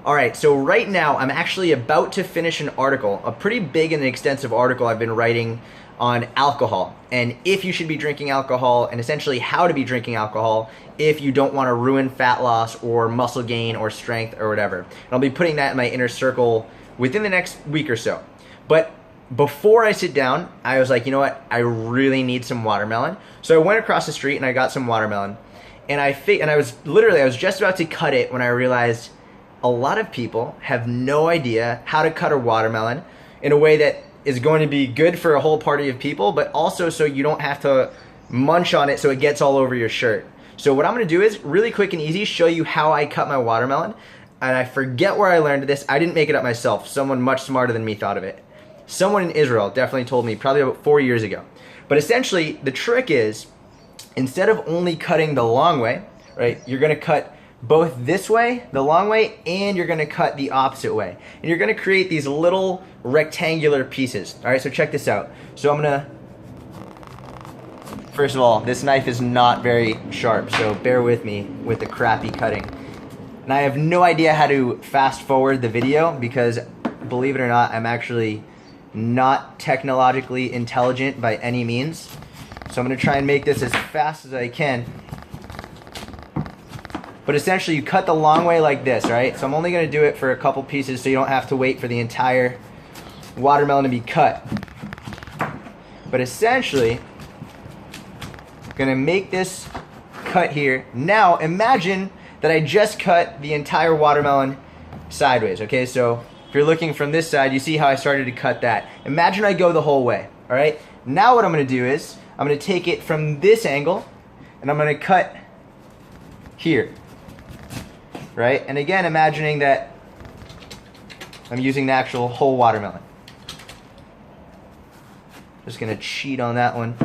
All right, so right now I'm actually about to finish an article, a pretty big and extensive article I've been writing on alcohol and if you should be drinking alcohol and essentially how to be drinking alcohol if you don't want to ruin fat loss or muscle gain or strength or whatever. And I'll be putting that in my inner circle within the next week or so. But before I sit down, I was like, you know what? I really need some watermelon. So I went across the street and I got some watermelon. And I was just about to cut it when I realized a lot of people have no idea how to cut a watermelon in a way that is going to be good for a whole party of people, but also so you don't have to munch on it so it gets all over your shirt. So what I'm going to do is really quick and easy show you how I cut my watermelon. And I forget where I learned this. I didn't make it up myself. Someone much smarter than me thought of it. Someone in Israel definitely told me probably about 4 years ago. But essentially the trick is instead of only cutting the long way, right, you're going to cut both this way, the long way, and you're going to cut the opposite way. And you're going to create these little rectangular pieces. All right, so check this out. So I'm going to, first of all, this knife is not very sharp, so bear with me with the crappy cutting. And I have no idea how to fast forward the video because, believe it or not, I'm actually not technologically intelligent by any means. So I'm going to try and make this as fast as I can. But essentially you cut the long way like this, right? So I'm only going to do it for a couple pieces so you don't have to wait for the entire watermelon to be cut. But essentially, I'm going to make this cut here. Now imagine that I just cut the entire watermelon sideways, okay? So if you're looking from this side, you see how I started to cut that. Imagine I go the whole way, all right? Now what I'm going to do is I'm going to take it from this angle and I'm going to cut here. Right? And again, imagining that I'm using the actual whole watermelon. Just gonna cheat on that one.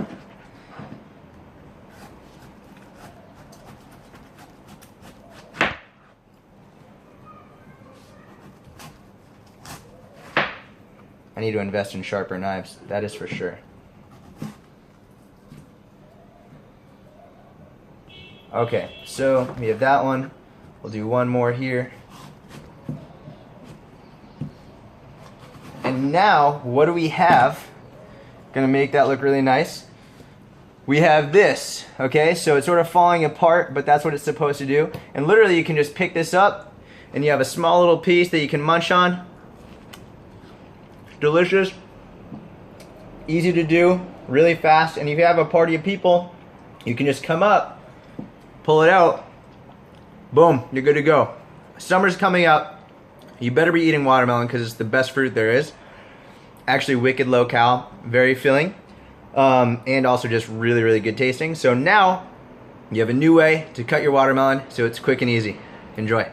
I need to invest in sharper knives, that is for sure. Okay, so we have that one. We'll do one more here. And now, what do we have? Gonna make that look really nice. We have this, okay? So it's sort of falling apart, but that's what it's supposed to do. And literally you can just pick this up and you have a small little piece that you can munch on. Delicious, easy to do, really fast. And if you have a party of people, you can just come up, pull it out, boom, you're good to go. Summer's coming up. You better be eating watermelon because it's the best fruit there is. Actually wicked low cal, very filling, and also just really, really good tasting. So now you have a new way to cut your watermelon so it's quick and easy. Enjoy.